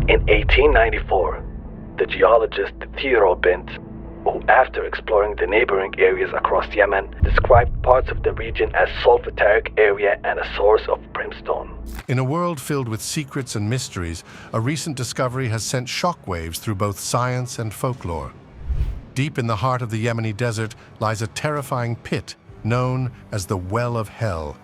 In 1894, the geologist Theodore Bent, who after exploring the neighboring areas across Yemen, described parts of the region as sulfuric area and a source of brimstone. In a world filled with secrets and mysteries, a recent discovery has sent shockwaves through both science and folklore. Deep in the heart of the Yemeni desert lies a terrifying pit known as the Well of Hell.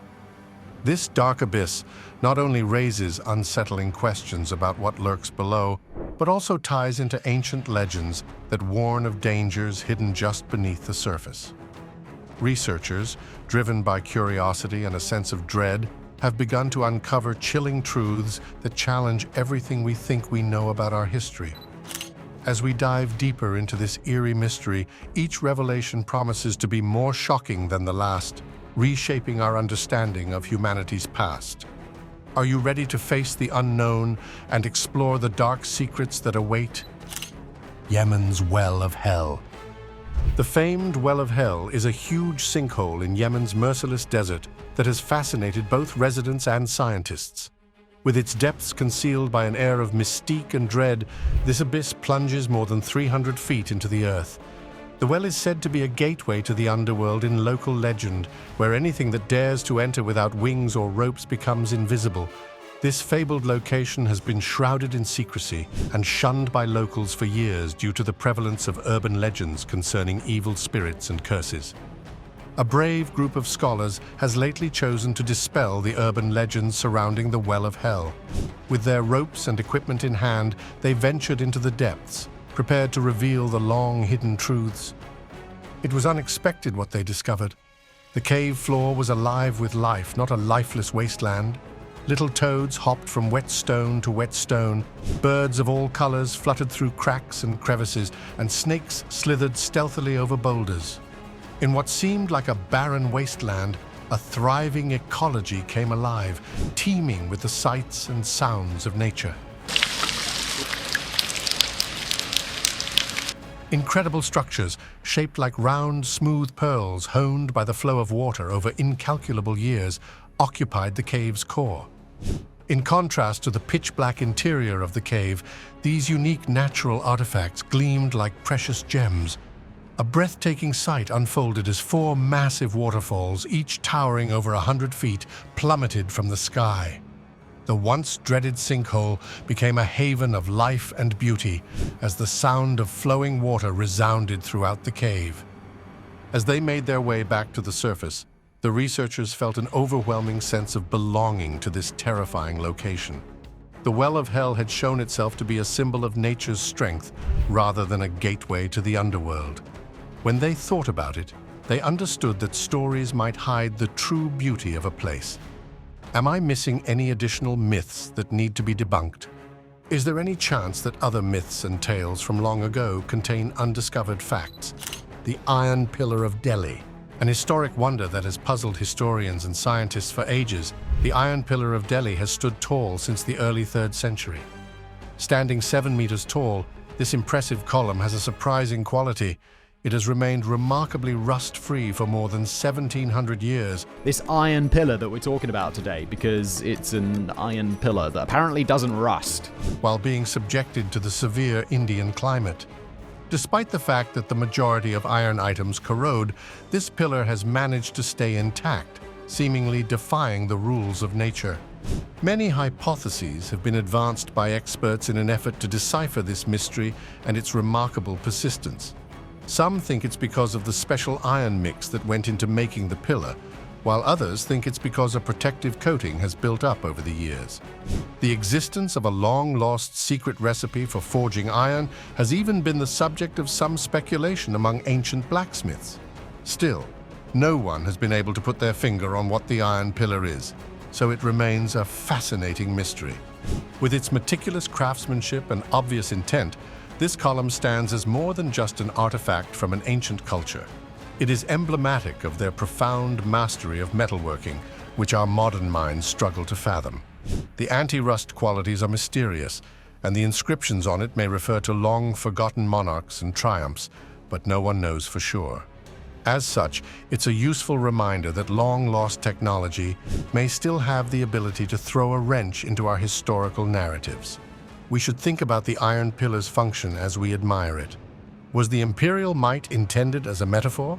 This dark abyss not only raises unsettling questions about what lurks below, but also ties into ancient legends that warn of dangers hidden just beneath the surface. Researchers, driven by curiosity and a sense of dread, have begun to uncover chilling truths that challenge everything we think we know about our history. As we dive deeper into this eerie mystery, each revelation promises to be more shocking than the last, reshaping our understanding of humanity's past. Are you ready to face the unknown and explore the dark secrets that await? Yemen's Well of Hell. The famed Well of Hell is a huge sinkhole in Yemen's merciless desert that has fascinated both residents and scientists. With its depths concealed by an air of mystique and dread, this abyss plunges more than 300 feet into the earth. The well is said to be a gateway to the underworld in local legend, where anything that dares to enter without wings or ropes becomes invisible. This fabled location has been shrouded in secrecy and shunned by locals for years due to the prevalence of urban legends concerning evil spirits and curses. A brave group of scholars has lately chosen to dispel the urban legends surrounding the Well of Hell. With their ropes and equipment in hand, they ventured into the depths, prepared to reveal the long-hidden truths. It was unexpected what they discovered. The cave floor was alive with life, not a lifeless wasteland. Little toads hopped from wet stone to wet stone, birds of all colors fluttered through cracks and crevices, and snakes slithered stealthily over boulders. In what seemed like a barren wasteland, a thriving ecology came alive, teeming with the sights and sounds of nature. Incredible structures, shaped like round, smooth pearls honed by the flow of water over incalculable years, occupied the cave's core. In contrast to the pitch-black interior of the cave, these unique natural artifacts gleamed like precious gems. A breathtaking sight unfolded as four massive waterfalls, each towering over 100 feet, plummeted from the sky. The once dreaded sinkhole became a haven of life and beauty as the sound of flowing water resounded throughout the cave. As they made their way back to the surface, the researchers felt an overwhelming sense of belonging to this terrifying location. The Well of Hell had shown itself to be a symbol of nature's strength rather than a gateway to the underworld. When they thought about it, they understood that stories might hide the true beauty of a place. Am I missing any additional myths that need to be debunked? Is there any chance that other myths and tales from long ago contain undiscovered facts? The Iron Pillar of Delhi. An historic wonder that has puzzled historians and scientists for ages, the Iron Pillar of Delhi has stood tall since the early 3rd century. Standing 7 meters tall, this impressive column has a surprising quality. It has remained remarkably rust-free for more than 1,700 years. This iron pillar that we're talking about today, because it's an iron pillar that apparently doesn't rust, while being subjected to the severe Indian climate. Despite the fact that the majority of iron items corrode, this pillar has managed to stay intact, seemingly defying the rules of nature. Many hypotheses have been advanced by experts in an effort to decipher this mystery and its remarkable persistence. Some think it's because of the special iron mix that went into making the pillar, while others think it's because a protective coating has built up over the years. The existence of a long-lost secret recipe for forging iron has even been the subject of some speculation among ancient blacksmiths. Still, no one has been able to put their finger on what the iron pillar is, so it remains a fascinating mystery. With its meticulous craftsmanship and obvious intent, this column stands as more than just an artifact from an ancient culture. It is emblematic of their profound mastery of metalworking, which our modern minds struggle to fathom. The anti-rust qualities are mysterious, and the inscriptions on it may refer to long-forgotten monarchs and triumphs, but no one knows for sure. As such, it's a useful reminder that long-lost technology may still have the ability to throw a wrench into our historical narratives. we should think about the iron pillar's function as we admire it. Was the imperial might intended as a metaphor?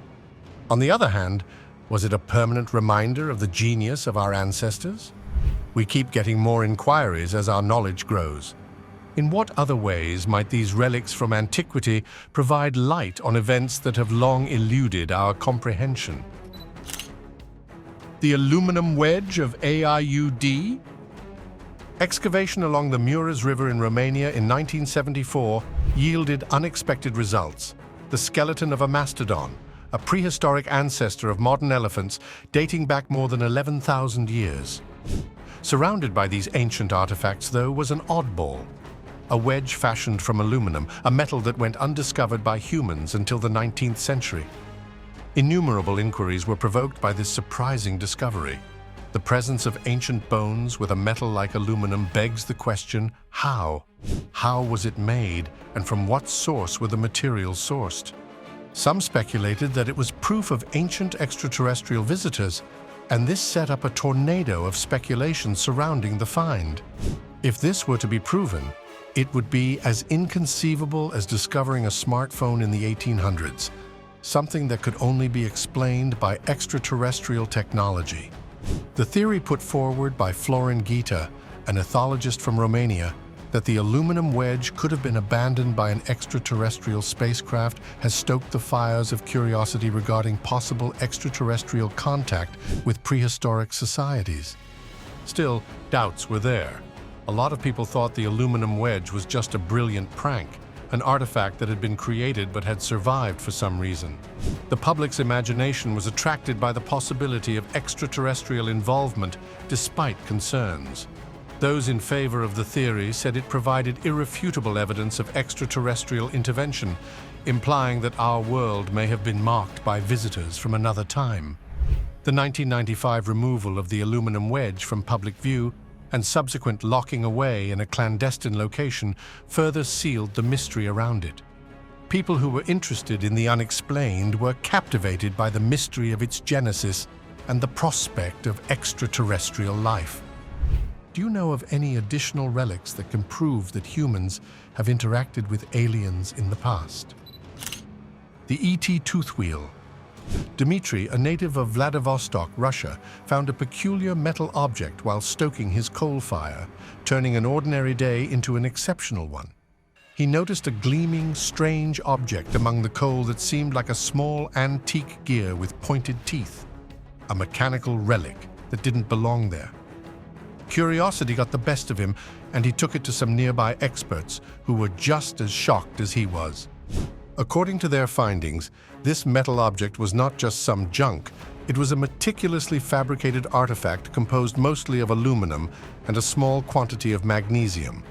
On the other hand, was it a permanent reminder of the genius of our ancestors? We keep getting more inquiries as our knowledge grows. In what other ways might these relics from antiquity provide light on events that have long eluded our comprehension? The aluminum wedge of Aiud? Excavation along the Mureș River in Romania in 1974 yielded unexpected results. The skeleton of a mastodon, a prehistoric ancestor of modern elephants dating back more than 11,000 years. Surrounded by these ancient artifacts, though, was an oddball. A wedge fashioned from aluminum, a metal that went undiscovered by humans until the 19th century. Innumerable inquiries were provoked by this surprising discovery. The presence of ancient bones with a metal like aluminum begs the question, how? How was it made, and from what source were the materials sourced? Some speculated that it was proof of ancient extraterrestrial visitors, and this set up a tornado of speculation surrounding the find. If this were to be proven, it would be as inconceivable as discovering a smartphone in the 1800s, something that could only be explained by extraterrestrial technology. The theory put forward by Florin Ghita, an ethologist from Romania, that the aluminum wedge could have been abandoned by an extraterrestrial spacecraft has stoked the fires of curiosity regarding possible extraterrestrial contact with prehistoric societies. Still, doubts were there. A lot of people thought the aluminum wedge was just a brilliant prank, an artifact that had been created but had survived for some reason. The public's imagination was attracted by the possibility of extraterrestrial involvement despite concerns. Those in favor of the theory said it provided irrefutable evidence of extraterrestrial intervention, implying that our world may have been marked by visitors from another time. The 1995 removal of the aluminum wedge from public view and subsequent locking away in a clandestine location further sealed the mystery around it. People who were interested in the unexplained were captivated by the mystery of its genesis and the prospect of extraterrestrial life. Do you know of any additional relics that can prove that humans have interacted with aliens in the past? The ET tooth wheel. Dmitry, a native of Vladivostok, Russia, found a peculiar metal object while stoking his coal fire, turning an ordinary day into an exceptional one. He noticed a gleaming, strange object among the coal that seemed like a small antique gear with pointed teeth, a mechanical relic that didn't belong there. Curiosity got the best of him, and he took it to some nearby experts who were just as shocked as he was. According to their findings, this metal object was not just some junk, it was a meticulously fabricated artifact composed mostly of aluminum and a small quantity of magnesium.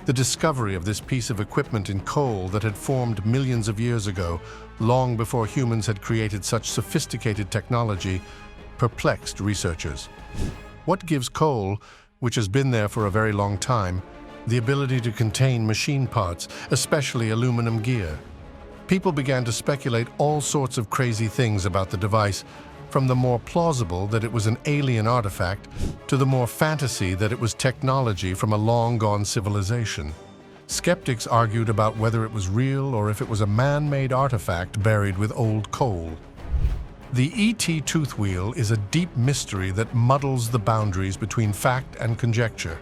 The discovery of this piece of equipment in coal that had formed millions of years ago, long before humans had created such sophisticated technology, perplexed researchers. What gives coal, which has been there for a very long time, the ability to contain machine parts, especially aluminum gear? People began to speculate all sorts of crazy things about the device, from the more plausible that it was an alien artifact to the more fantasy that it was technology from a long-gone civilization. Skeptics argued about whether it was real or if it was a man-made artifact buried with old coal. The ET tooth wheel is a deep mystery that muddles the boundaries between fact and conjecture.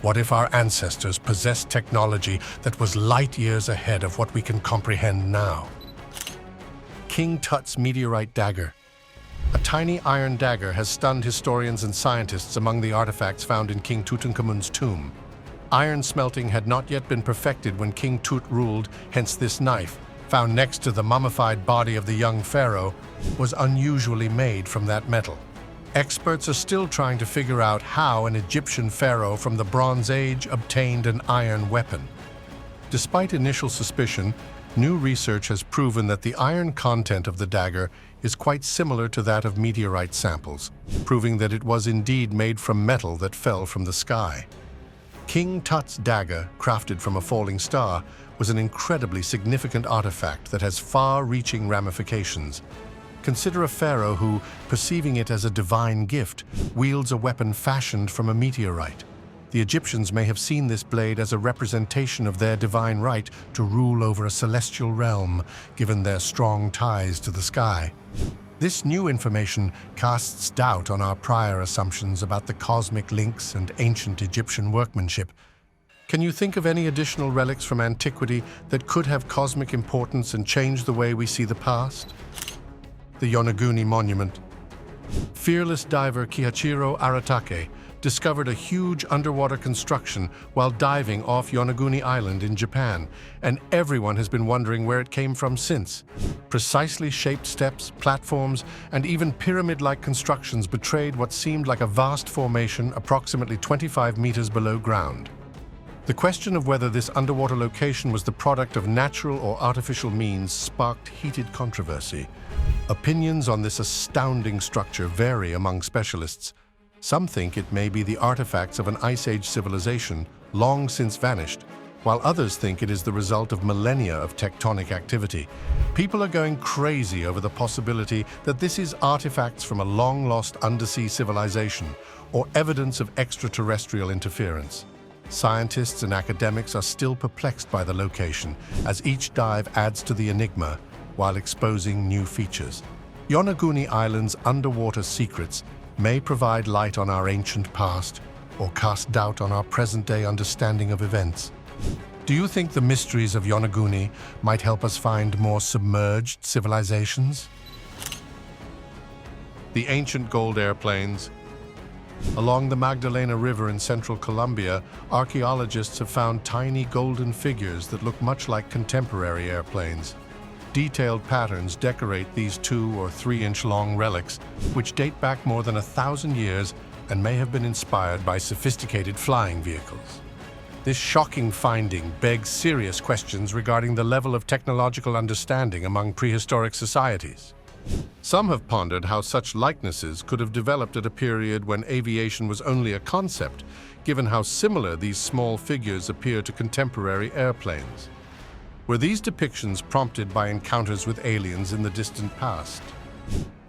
What if our ancestors possessed technology that was light years ahead of what we can comprehend now? King Tut's meteorite dagger. A tiny iron dagger has stunned historians and scientists among the artifacts found in King Tutankhamun's tomb. Iron smelting had not yet been perfected when King Tut ruled, hence this knife, found next to the mummified body of the young pharaoh, was unusually made from that metal. Experts are still trying to figure out how an Egyptian pharaoh from the Bronze Age obtained an iron weapon. Despite initial suspicion, new research has proven that the iron content of the dagger is quite similar to that of meteorite samples, proving that it was indeed made from metal that fell from the sky. King Tut's dagger, crafted from a falling star, was an incredibly significant artifact that has far-reaching ramifications. Consider a pharaoh who, perceiving it as a divine gift, wields a weapon fashioned from a meteorite. The Egyptians may have seen this blade as a representation of their divine right to rule over a celestial realm, given their strong ties to the sky. This new information casts doubt on our prior assumptions about the cosmic links and ancient Egyptian workmanship. Can you think of any additional relics from antiquity that could have cosmic importance and change the way we see the past? The Yonaguni monument. Fearless diver Kihachiro Aratake discovered a huge underwater construction while diving off Yonaguni Island in Japan, and everyone has been wondering where it came from since. Precisely shaped steps, platforms, and even pyramid-like constructions betrayed what seemed like a vast formation approximately 25 meters below ground. The question of whether this underwater location was the product of natural or artificial means sparked heated controversy. Opinions on this astounding structure vary among specialists. Some think it may be the artifacts of an Ice Age civilization long since vanished, while others think it is the result of millennia of tectonic activity. People are going crazy over the possibility that this is artifacts from a long-lost undersea civilization or evidence of extraterrestrial interference. Scientists and academics are still perplexed by the location, as each dive adds to the enigma while exposing new features. Yonaguni Island's underwater secrets may provide light on our ancient past or cast doubt on our present-day understanding of events. Do you think the mysteries of Yonaguni might help us find more submerged civilizations? The ancient gold airplanes. Along the Magdalena River in central Colombia, archaeologists have found tiny golden figures that look much like contemporary airplanes. Detailed patterns decorate these 2 or 3 inch long relics, which date back more than 1,000 years and may have been inspired by sophisticated flying vehicles. This shocking finding begs serious questions regarding the level of technological understanding among prehistoric societies. Some have pondered how such likenesses could have developed at a period when aviation was only a concept, given how similar these small figures appear to contemporary airplanes. Were these depictions prompted by encounters with aliens in the distant past?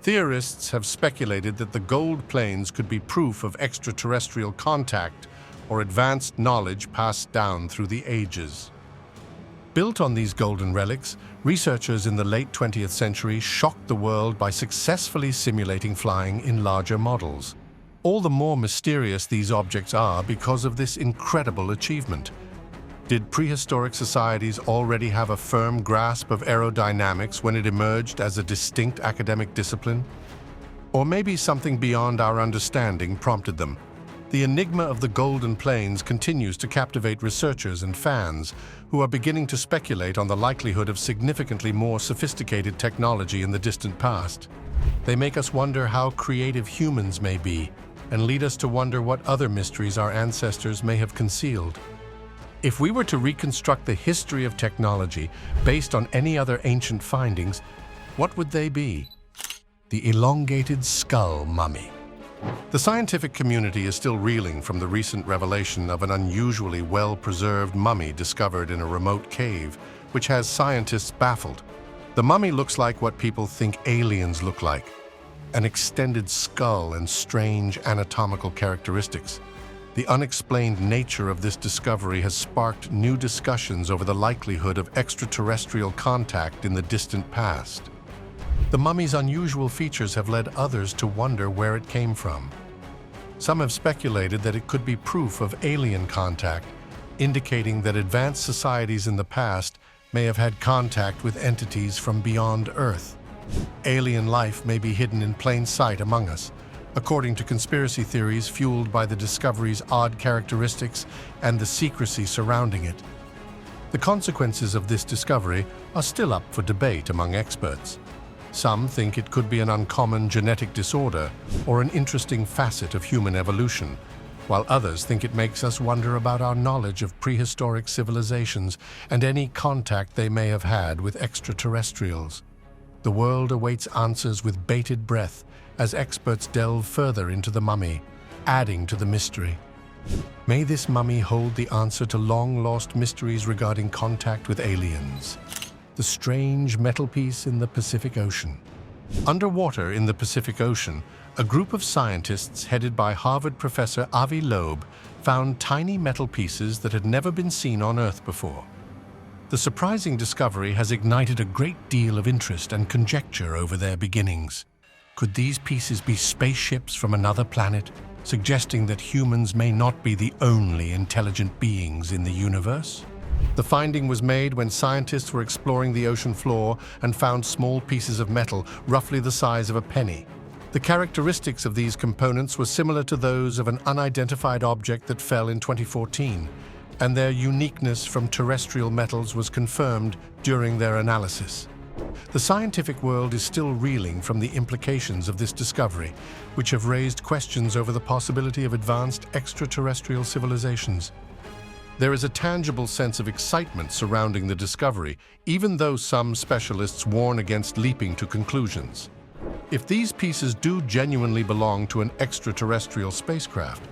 Theorists have speculated that the gold planes could be proof of extraterrestrial contact or advanced knowledge passed down through the ages. Built on these golden relics, researchers in the late 20th century shocked the world by successfully simulating flying in larger models. All the more mysterious these objects are because of this incredible achievement. Did prehistoric societies already have a firm grasp of aerodynamics when it emerged as a distinct academic discipline? Or maybe something beyond our understanding prompted them. The enigma of the golden planes continues to captivate researchers and fans who are beginning to speculate on the likelihood of significantly more sophisticated technology in the distant past. They make us wonder how creative humans may be and lead us to wonder what other mysteries our ancestors may have concealed. If we were to reconstruct the history of technology based on any other ancient findings, what would they be? The elongated skull mummy. The scientific community is still reeling from the recent revelation of an unusually well-preserved mummy discovered in a remote cave, which has scientists baffled. The mummy looks like what people think aliens look like, an extended skull and strange anatomical characteristics. The unexplained nature of this discovery has sparked new discussions over the likelihood of extraterrestrial contact in the distant past. The mummy's unusual features have led others to wonder where it came from. Some have speculated that it could be proof of alien contact, indicating that advanced societies in the past may have had contact with entities from beyond Earth. Alien life may be hidden in plain sight among us, according to conspiracy theories fueled by the discovery's odd characteristics and the secrecy surrounding it. The consequences of this discovery are still up for debate among experts. Some think it could be an uncommon genetic disorder or an interesting facet of human evolution, while others think it makes us wonder about our knowledge of prehistoric civilizations and any contact they may have had with extraterrestrials. The world awaits answers with bated breath as experts delve further into the mummy, adding to the mystery. May this mummy hold the answer to long-lost mysteries regarding contact with aliens. The strange metal piece in the Pacific Ocean. Underwater in the Pacific Ocean, a group of scientists headed by Harvard professor Avi Loeb found tiny metal pieces that had never been seen on Earth before. The surprising discovery has ignited a great deal of interest and conjecture over their beginnings. Could these pieces be spaceships from another planet, suggesting that humans may not be the only intelligent beings in the universe? The finding was made when scientists were exploring the ocean floor and found small pieces of metal roughly the size of a penny. The characteristics of these components were similar to those of an unidentified object that fell in 2014, and their uniqueness from terrestrial metals was confirmed during their analysis. The scientific world is still reeling from the implications of this discovery, which have raised questions over the possibility of advanced extraterrestrial civilizations. There is a tangible sense of excitement surrounding the discovery, even though some specialists warn against leaping to conclusions. If these pieces do genuinely belong to an extraterrestrial spacecraft,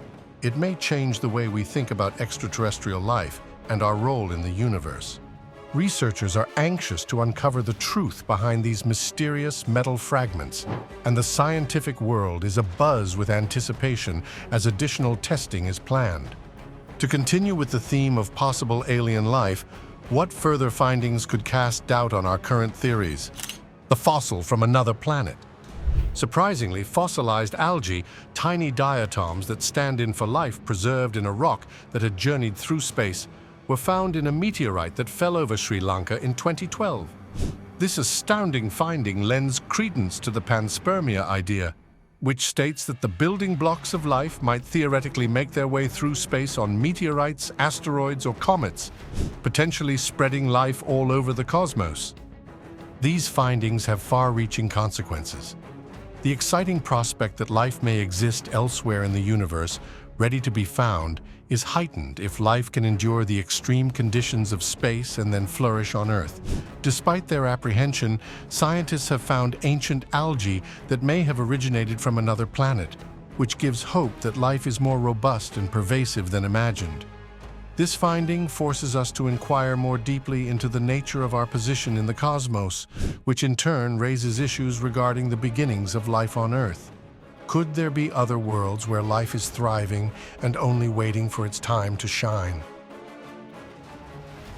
it may change the way we think about extraterrestrial life and our role in the universe. Researchers are anxious to uncover the truth behind these mysterious metal fragments, and the scientific world is abuzz with anticipation as additional testing is planned. To continue with the theme of possible alien life, what further findings could cast doubt on our current theories? The fossil from another planet. Surprisingly, fossilized algae, tiny diatoms that stand in for life preserved in a rock that had journeyed through space, were found in a meteorite that fell over Sri Lanka in 2012. This astounding finding lends credence to the panspermia idea, which states that the building blocks of life might theoretically make their way through space on meteorites, asteroids, or comets, potentially spreading life all over the cosmos. These findings have far-reaching consequences. The exciting prospect that life may exist elsewhere in the universe, ready to be found, is heightened if life can endure the extreme conditions of space and then flourish on Earth. Despite their apprehension, scientists have found ancient algae that may have originated from another planet, which gives hope that life is more robust and pervasive than imagined. This finding forces us to inquire more deeply into the nature of our position in the cosmos, which in turn raises issues regarding the beginnings of life on Earth. Could there be other worlds where life is thriving and only waiting for its time to shine?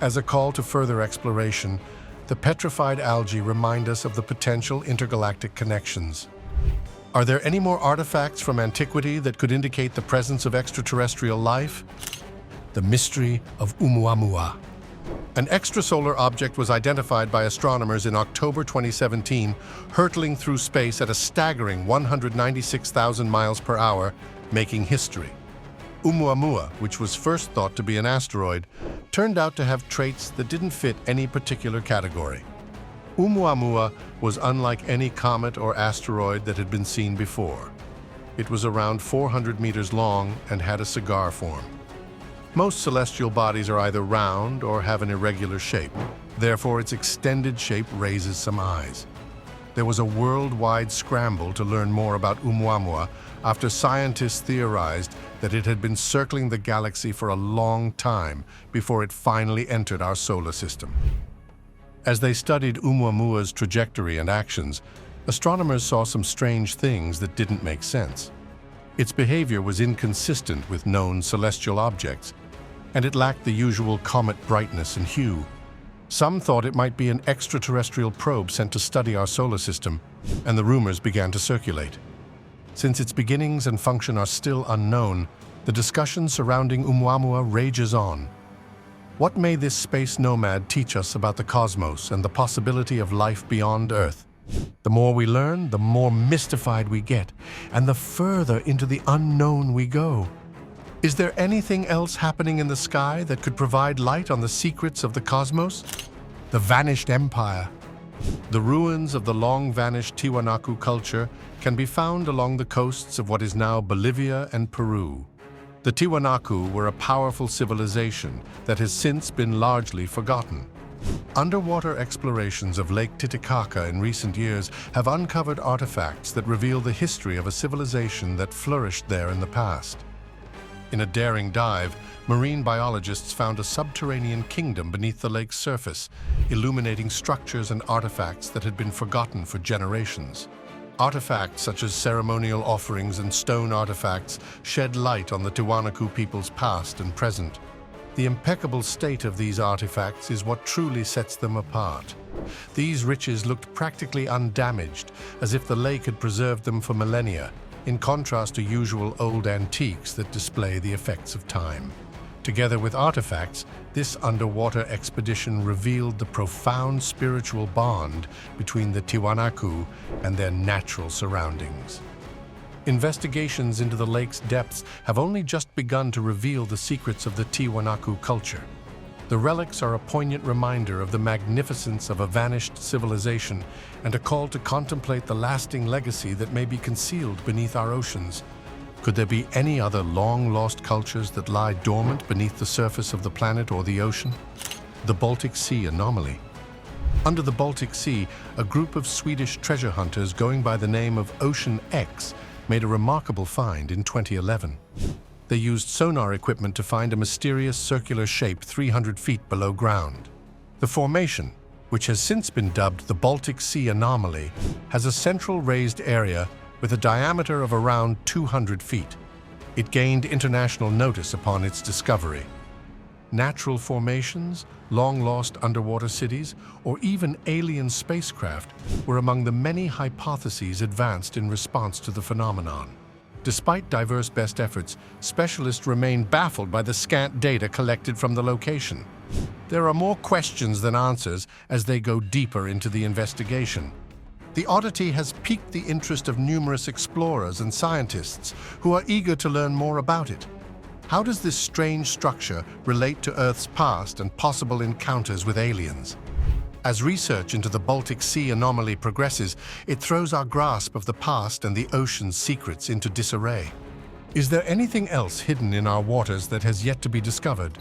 As a call to further exploration, the petrified algae remind us of the potential intergalactic connections. Are there any more artifacts from antiquity that could indicate the presence of extraterrestrial life? The mystery of Oumuamua. An extrasolar object was identified by astronomers in October 2017, hurtling through space at a staggering 196,000 miles per hour, making history. Oumuamua, which was first thought to be an asteroid, turned out to have traits that didn't fit any particular category. Oumuamua was unlike any comet or asteroid that had been seen before. It was around 400 meters long and had a cigar form. Most celestial bodies are either round or have an irregular shape. Therefore, its extended shape raises some eyes. There was a worldwide scramble to learn more about Oumuamua after scientists theorized that it had been circling the galaxy for a long time before it finally entered our solar system. As they studied Oumuamua's trajectory and actions, astronomers saw some strange things that didn't make sense. Its behavior was inconsistent with known celestial objects, and it lacked the usual comet brightness and hue. Some thought it might be an extraterrestrial probe sent to study our solar system, and the rumors began to circulate. Since its beginnings and function are still unknown, the discussion surrounding Oumuamua rages on. What may this space nomad teach us about the cosmos and the possibility of life beyond Earth? The more we learn, the more mystified we get, and the further into the unknown we go. Is there anything else happening in the sky that could provide light on the secrets of the cosmos? The vanished empire. The ruins of the long-vanished Tiwanaku culture can be found along the coasts of what is now Bolivia and Peru. The Tiwanaku were a powerful civilization that has since been largely forgotten. Underwater explorations of Lake Titicaca in recent years have uncovered artifacts that reveal the history of a civilization that flourished there in the past. In a daring dive, marine biologists found a subterranean kingdom beneath the lake's surface, illuminating structures and artifacts that had been forgotten for generations. Artifacts such as ceremonial offerings and stone artifacts shed light on the Tiwanaku people's past and present. The impeccable state of these artifacts is what truly sets them apart. These riches looked practically undamaged, as if the lake had preserved them for millennia, in contrast to usual old antiques that display the effects of time. Together with artifacts, this underwater expedition revealed the profound spiritual bond between the Tiwanaku and their natural surroundings. Investigations into the lake's depths have only just begun to reveal the secrets of the Tiwanaku culture. The relics are a poignant reminder of the magnificence of a vanished civilization and a call to contemplate the lasting legacy that may be concealed beneath our oceans. Could there be any other long-lost cultures that lie dormant beneath the surface of the planet or the ocean? The Baltic Sea anomaly. Under the Baltic Sea, a group of Swedish treasure hunters going by the name of Ocean X made a remarkable find in 2011. They used sonar equipment to find a mysterious circular shape 300 feet below ground. The formation, which has since been dubbed the Baltic Sea anomaly, has a central raised area with a diameter of around 200 feet. It gained international notice upon its discovery. Natural formations, long-lost underwater cities, or even alien spacecraft were among the many hypotheses advanced in response to the phenomenon. Despite diverse best efforts, specialists remain baffled by the scant data collected from the location. There are more questions than answers as they go deeper into the investigation. The oddity has piqued the interest of numerous explorers and scientists who are eager to learn more about it. How does this strange structure relate to Earth's past and possible encounters with aliens? As research into the Baltic Sea anomaly progresses, it throws our grasp of the past and the ocean's secrets into disarray. Is there anything else hidden in our waters that has yet to be discovered?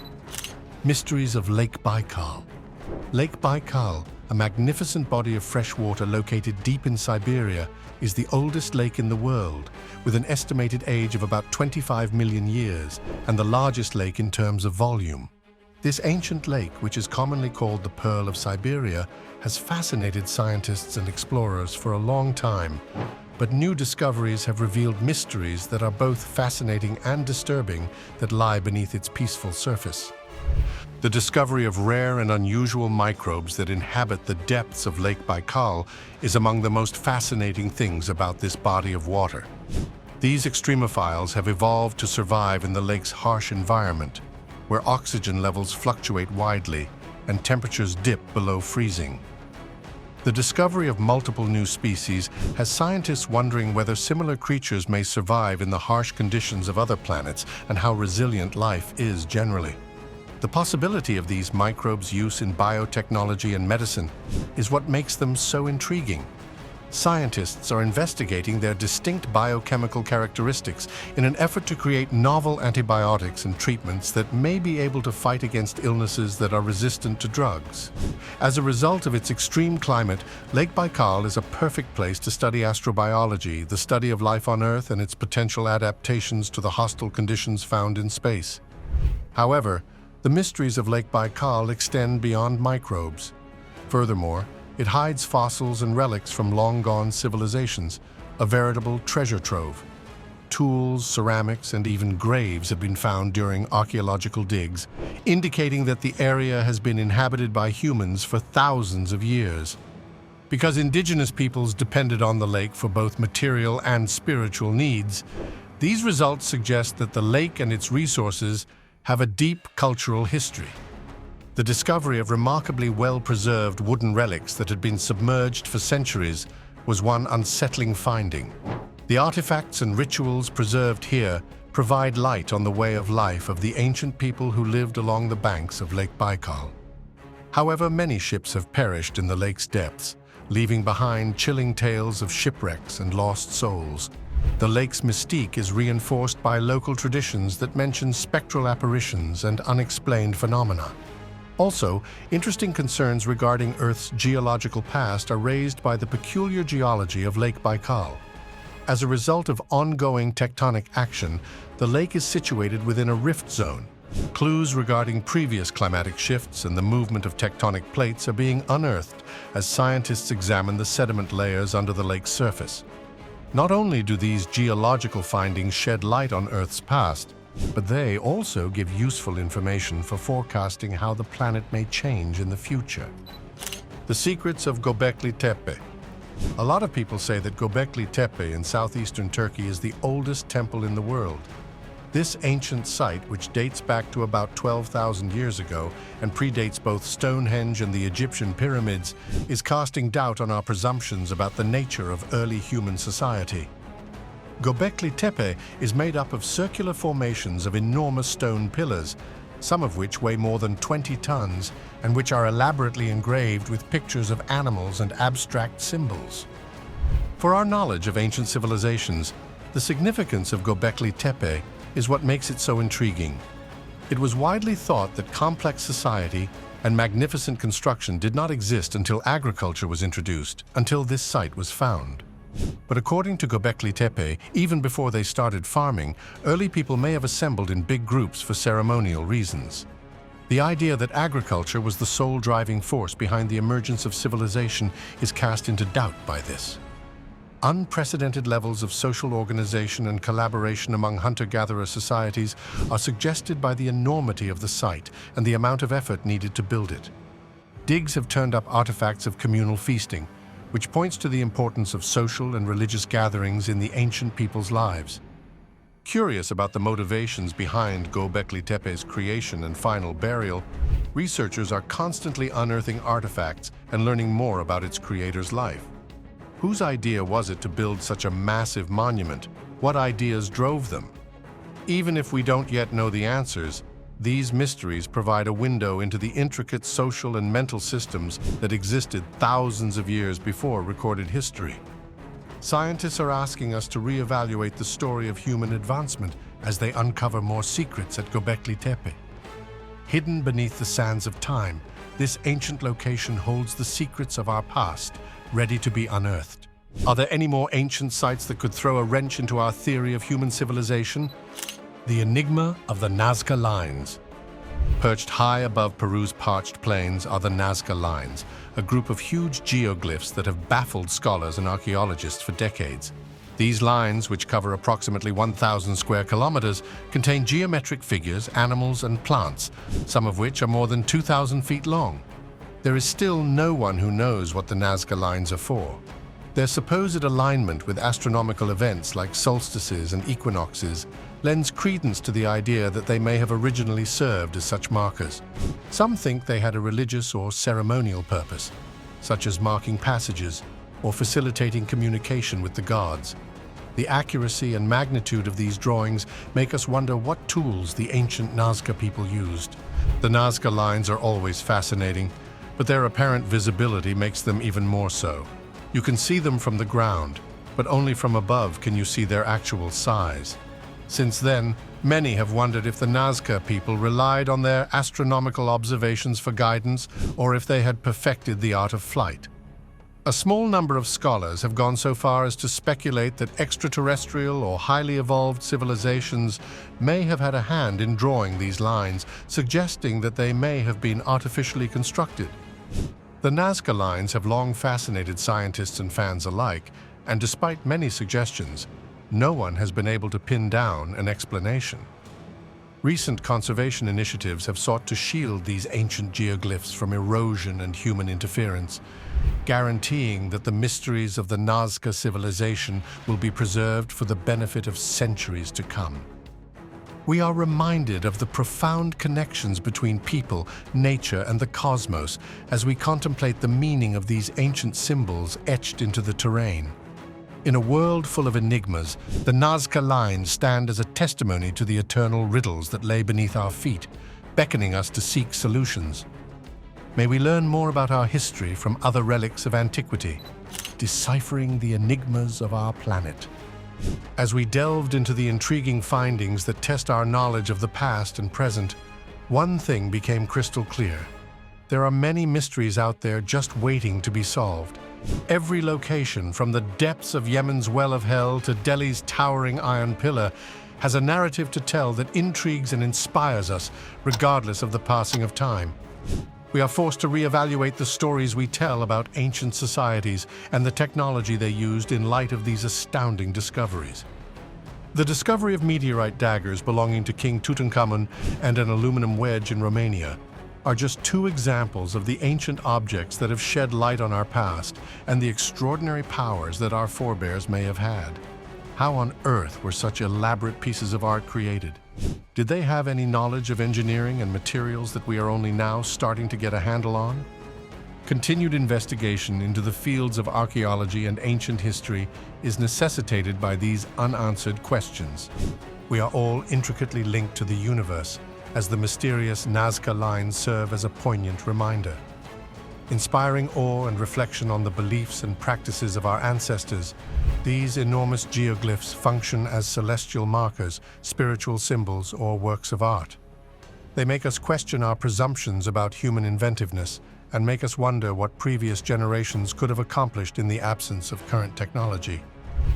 Mysteries of Lake Baikal. Lake Baikal, a magnificent body of fresh water located deep in Siberia, is the oldest lake in the world, with an estimated age of about 25 million years, and the largest lake in terms of volume. This ancient lake, which is commonly called the Pearl of Siberia, has fascinated scientists and explorers for a long time, but new discoveries have revealed mysteries that are both fascinating and disturbing that lie beneath its peaceful surface. The discovery of rare and unusual microbes that inhabit the depths of Lake Baikal is among the most fascinating things about this body of water. These extremophiles have evolved to survive in the lake's harsh environment, where oxygen levels fluctuate widely and temperatures dip below freezing. The discovery of multiple new species has scientists wondering whether similar creatures may survive in the harsh conditions of other planets and how resilient life is generally. The possibility of these microbes' use in biotechnology and medicine is what makes them so intriguing. Scientists are investigating their distinct biochemical characteristics in an effort to create novel antibiotics and treatments that may be able to fight against illnesses that are resistant to drugs. As a result of its extreme climate, Lake Baikal is a perfect place to study astrobiology, the study of life on Earth and its potential adaptations to the hostile conditions found in space. However, the mysteries of Lake Baikal extend beyond microbes. Furthermore, it hides fossils and relics from long-gone civilizations, a veritable treasure trove. Tools, ceramics, and even graves have been found during archaeological digs, indicating that the area has been inhabited by humans for thousands of years. Because indigenous peoples depended on the lake for both material and spiritual needs, these results suggest that the lake and its resources have a deep cultural history. The discovery of remarkably well-preserved wooden relics that had been submerged for centuries was one unsettling finding. The artifacts and rituals preserved here provide light on the way of life of the ancient people who lived along the banks of Lake Baikal. However, many ships have perished in the lake's depths, leaving behind chilling tales of shipwrecks and lost souls. The lake's mystique is reinforced by local traditions that mention spectral apparitions and unexplained phenomena. Also, interesting concerns regarding Earth's geological past are raised by the peculiar geology of Lake Baikal. As a result of ongoing tectonic action, the lake is situated within a rift zone. Clues regarding previous climatic shifts and the movement of tectonic plates are being unearthed as scientists examine the sediment layers under the lake's surface. Not only do these geological findings shed light on Earth's past, but they also give useful information for forecasting how the planet may change in the future. The secrets of Gobekli Tepe. A lot of people say that Gobekli Tepe in southeastern Turkey is the oldest temple in the world. This ancient site, which dates back to about 12,000 years ago and predates both Stonehenge and the Egyptian pyramids, is casting doubt on our presumptions about the nature of early human society. Gobekli Tepe is made up of circular formations of enormous stone pillars, some of which weigh more than 20 tons and which are elaborately engraved with pictures of animals and abstract symbols. For our knowledge of ancient civilizations, the significance of Gobekli Tepe is what makes it so intriguing. It was widely thought that complex society and magnificent construction did not exist until agriculture was introduced, until this site was found. But according to Gobekli Tepe, even before they started farming, early people may have assembled in big groups for ceremonial reasons. The idea that agriculture was the sole driving force behind the emergence of civilization is cast into doubt by this. Unprecedented levels of social organization and collaboration among hunter-gatherer societies are suggested by the enormity of the site and the amount of effort needed to build it. Digs have turned up artifacts of communal feasting, which points to the importance of social and religious gatherings in the ancient people's lives. Curious about the motivations behind Gobekli Tepe's creation and final burial, researchers are constantly unearthing artifacts and learning more about its creator's life. Whose idea was it to build such a massive monument? What ideas drove them? Even if we don't yet know the answers, these mysteries provide a window into the intricate social and mental systems that existed thousands of years before recorded history. Scientists are asking us to reevaluate the story of human advancement as they uncover more secrets at Gobekli Tepe. Hidden beneath the sands of time, this ancient location holds the secrets of our past, ready to be unearthed. Are there any more ancient sites that could throw a wrench into our theory of human civilization? The enigma of the Nazca Lines. Perched high above Peru's parched plains are the Nazca Lines, a group of huge geoglyphs that have baffled scholars and archaeologists for decades. These lines, which cover approximately 1,000 square kilometers, contain geometric figures, animals, and plants, some of which are more than 2,000 feet long. There is still no one who knows what the Nazca Lines are for. Their supposed alignment with astronomical events like solstices and equinoxes lends credence to the idea that they may have originally served as such markers. Some think they had a religious or ceremonial purpose, such as marking passages or facilitating communication with the gods. The accuracy and magnitude of these drawings make us wonder what tools the ancient Nazca people used. The Nazca Lines are always fascinating, but their apparent visibility makes them even more so. You can see them from the ground, but only from above can you see their actual size. Since then, many have wondered if the Nazca people relied on their astronomical observations for guidance or if they had perfected the art of flight. A small number of scholars have gone so far as to speculate that extraterrestrial or highly evolved civilizations may have had a hand in drawing these lines, suggesting that they may have been artificially constructed. The Nazca Lines have long fascinated scientists and fans alike, and despite many suggestions, no one has been able to pin down an explanation. Recent conservation initiatives have sought to shield these ancient geoglyphs from erosion and human interference, guaranteeing that the mysteries of the Nazca civilization will be preserved for the benefit of centuries to come. We are reminded of the profound connections between people, nature, and the cosmos as we contemplate the meaning of these ancient symbols etched into the terrain. In a world full of enigmas, the Nazca Lines stand as a testimony to the eternal riddles that lay beneath our feet, beckoning us to seek solutions. May we learn more about our history from other relics of antiquity, deciphering the enigmas of our planet. As we delved into the intriguing findings that test our knowledge of the past and present, one thing became crystal clear. There are many mysteries out there just waiting to be solved. Every location, from the depths of Yemen's Well of Hell to Delhi's towering Iron Pillar, has a narrative to tell that intrigues and inspires us, regardless of the passing of time. We are forced to reevaluate the stories we tell about ancient societies and the technology they used in light of these astounding discoveries. The discovery of meteorite daggers belonging to King Tutankhamun and an aluminum wedge in Romania are just two examples of the ancient objects that have shed light on our past and the extraordinary powers that our forebears may have had. How on earth were such elaborate pieces of art created? Did they have any knowledge of engineering and materials that we are only now starting to get a handle on? Continued investigation into the fields of archaeology and ancient history is necessitated by these unanswered questions. We are all intricately linked to the universe, as the mysterious Nazca lines serve as a poignant reminder. Inspiring awe and reflection on the beliefs and practices of our ancestors, these enormous geoglyphs function as celestial markers, spiritual symbols, or works of art. They make us question our presumptions about human inventiveness and make us wonder what previous generations could have accomplished in the absence of current technology.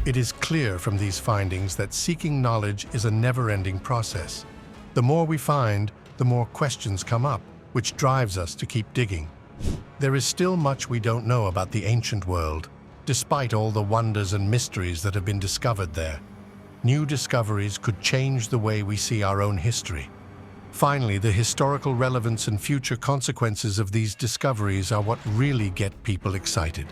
It is clear from these findings that seeking knowledge is a never-ending process. The more we find, the more questions come up, which drives us to keep digging. There is still much we don't know about the ancient world, despite all the wonders and mysteries that have been discovered there. New discoveries could change the way we see our own history. Finally, the historical relevance and future consequences of these discoveries are what really get people excited.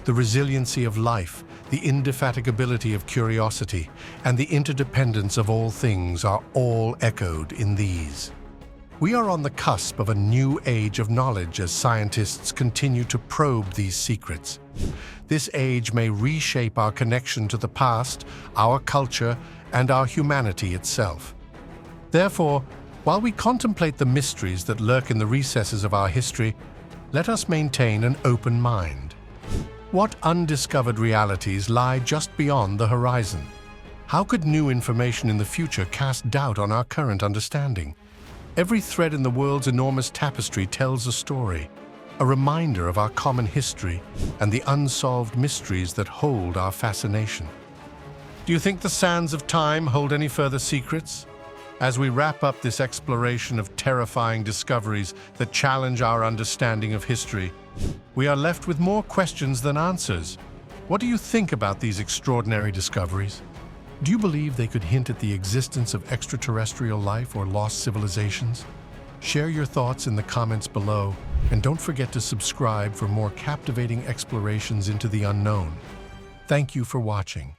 The resiliency of life, the indefatigability of curiosity, and the interdependence of all things are all echoed in these. We are on the cusp of a new age of knowledge as scientists continue to probe these secrets. This age may reshape our connection to the past, our culture, and our humanity itself. Therefore, while we contemplate the mysteries that lurk in the recesses of our history, let us maintain an open mind. What undiscovered realities lie just beyond the horizon? How could new information in the future cast doubt on our current understanding? Every thread in the world's enormous tapestry tells a story, a reminder of our common history and the unsolved mysteries that hold our fascination. Do you think the sands of time hold any further secrets? As we wrap up this exploration of terrifying discoveries that challenge our understanding of history, we are left with more questions than answers. What do you think about these extraordinary discoveries? Do you believe they could hint at the existence of extraterrestrial life or lost civilizations? Share your thoughts in the comments below, and don't forget to subscribe for more captivating explorations into the unknown. Thank you for watching.